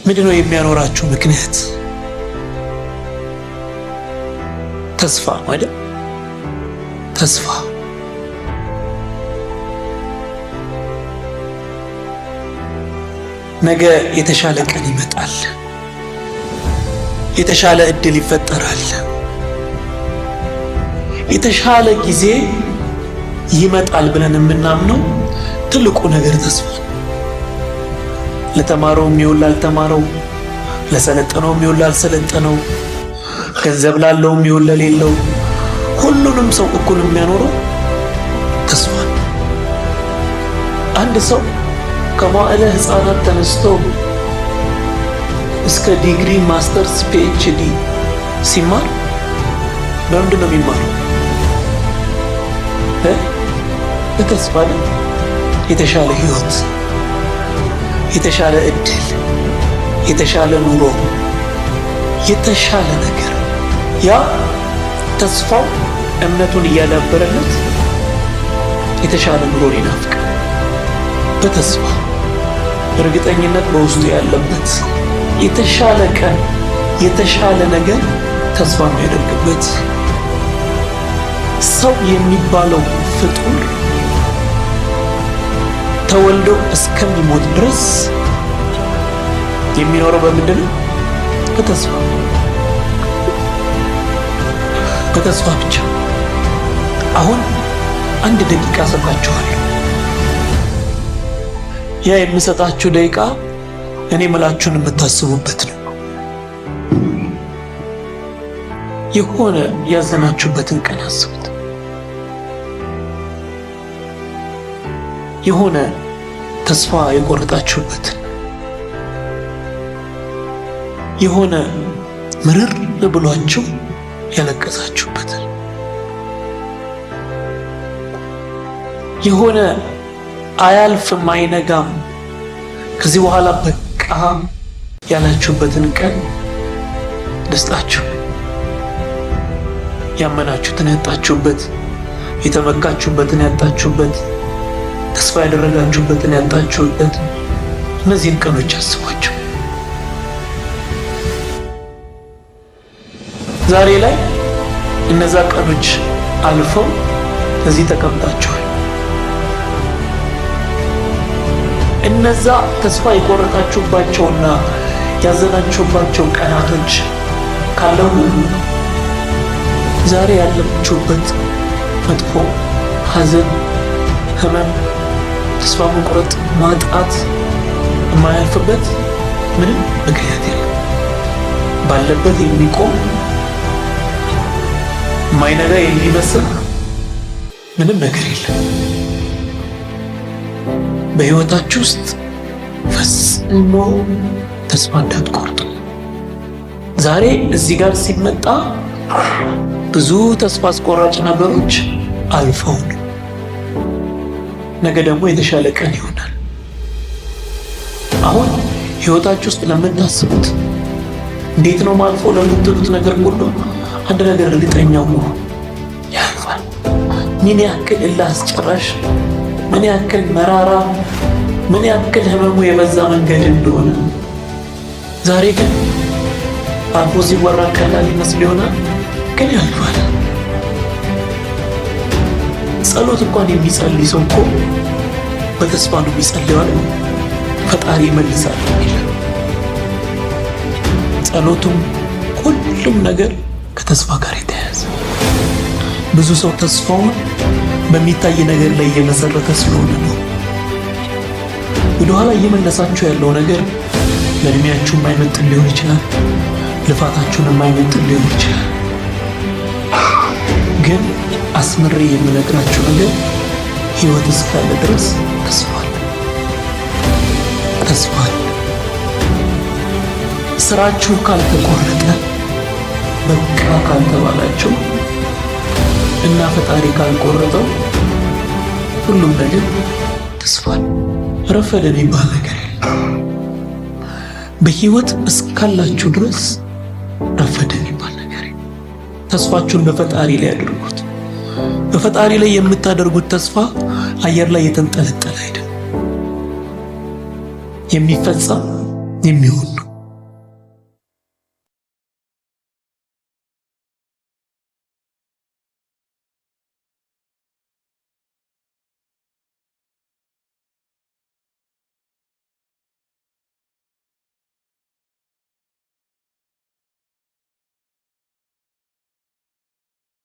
ምንድነው የሚያኖራችሁ ምክንያት? ተስፋ አይደል? ተስፋ ነገ የተሻለ ቀን ይመጣል፣ የተሻለ እድል ይፈጠራል፣ የተሻለ ጊዜ ይመጣል ብለን የምናምነው ትልቁ ነገር ተስፋ ነው። ለተማረው የሚውል ላልተማረው፣ ለሰለጠነው የሚውል ላልሰለጠነው፣ ገንዘብ ላለው የሚውል ለሌለው፣ ሁሉንም ሰው እኩል የሚያኖረው ተስፋ ነው። አንድ ሰው ከመዋዕለ ሕፃናት ተነስቶ እስከ ዲግሪ፣ ማስተርስ፣ ፒኤችዲ ሲማር በምንድን ነው የሚማረው? በተስፋ ነው። የተሻለ ህይወት፣ የተሻለ እድል፣ የተሻለ ኑሮ፣ የተሻለ ነገር። ያ ተስፋው እምነቱን እያዳበረለት የተሻለ ኑሮን ይናፍቃል። በተስፋ እርግጠኝነት በውስጡ ያለበት የተሻለ ቀን፣ የተሻለ ነገር ተስፋ የሚያደርግበት ሰው የሚባለው ፍጡር ተወልዶ እስከሚሞት ድረስ የሚኖረው በምንድን ነው? በተስፋ። በተስፋ ብቻ። አሁን አንድ ደቂቃ ሰጣችኋለሁ። ያ የምሰጣችሁ ደቂቃ እኔ ምላችሁን የምታስቡበት ነው። የሆነ ያዘናችሁበትን ቀን አስቡት። የሆነ ተስፋ የቆረጣችሁበትን፣ የሆነ ምርር ብሏችሁ ያለቀሳችሁበትን፣ የሆነ አያልፍም አይነጋም ከዚህ በኋላ በቃ ያላችሁበትን ቀን ደስታችሁ፣ ያመናችሁትን ያጣችሁበት፣ የተመካችሁበትን ያጣችሁበት፣ ተስፋ ያደረጋችሁበትን ያጣችሁበት፣ እነዚህን ቀኖች አስቧቸው። ዛሬ ላይ እነዛ ቀኖች አልፈው እዚህ ተቀምጣችኋል። እነዛ ተስፋ የቆረጣችሁባቸውና ያዘናችሁባቸው ቀናቶች ካለው ዛሬ ያለችሁበት መጥፎ ሐዘን፣ ህመም፣ ተስፋ መቁረጥ፣ ማጣት የማያልፍበት ምንም ምክንያት የለም። ባለበት የሚቆም የማይነጋ የሚመስል ምንም ነገር የለም። በህይወታችሁ ውስጥ ፈጽሞ ተስፋ እንዳትቆርጡ። ዛሬ እዚህ ጋር ሲመጣ ብዙ ተስፋ አስቆራጭ ነገሮች አልፈው ነው። ነገ ደግሞ የተሻለ ቀን ይሆናል። አሁን ህይወታችሁ ውስጥ ለምታስቡት እንዴት ነው ማልፎ ለምትሉት ነገር ሁሉ አንድ ነገር እርግጠኛው ነው፣ ያልፋል። ምን ያክል እልህ አስጨራሽ፣ ምን ያክል መራራ፣ ምን ያክል ህመሙ የበዛ መንገድ እንደሆነ ዛሬ ግን አልፎ ሲወራ ቀላል ይመስል ይሆናል፣ ግን ያልፋል። ጸሎት እንኳን የሚጸልይ ሰው እኮ በተስፋ ነው የሚጸልየው አይደል? ፈጣሪ ይመልሳል ይላል። ጸሎቱም ሁሉም ነገር ከተስፋ ጋር የተያያዘ። ብዙ ሰው ተስፋውን በሚታይ ነገር ላይ እየመሰረተ ስለሆነ ነው። ወደኋላ እየመለሳችሁ ያለው ነገር ለእድሜያችሁ የማይመጥን ሊሆን ይችላል፣ ልፋታችሁን የማይመጥን ሊሆን ይችላል። ግን አስምሬ የምነግራችሁ ነገር ህይወት እስካለ ድረስ ተስፋ አለ። ተስፋ አለ። ስራችሁ ካልተቆረጠ፣ በቃ ካልተባላችሁ እና ፈጣሪ ካልቆረጠው ሁሉም ነገር ተስፋ አለ። ረፈደ የሚባል ነገር የለም። በህይወት እስካላችሁ ድረስ ረፈደ የሚባል ነገር የለም። ተስፋችሁን በፈጣሪ ላይ አድርጉት። በፈጣሪ ላይ የምታደርጉት ተስፋ አየር ላይ የተንጠለጠለ አይደለም። የሚፈጸም የሚሆን ነው።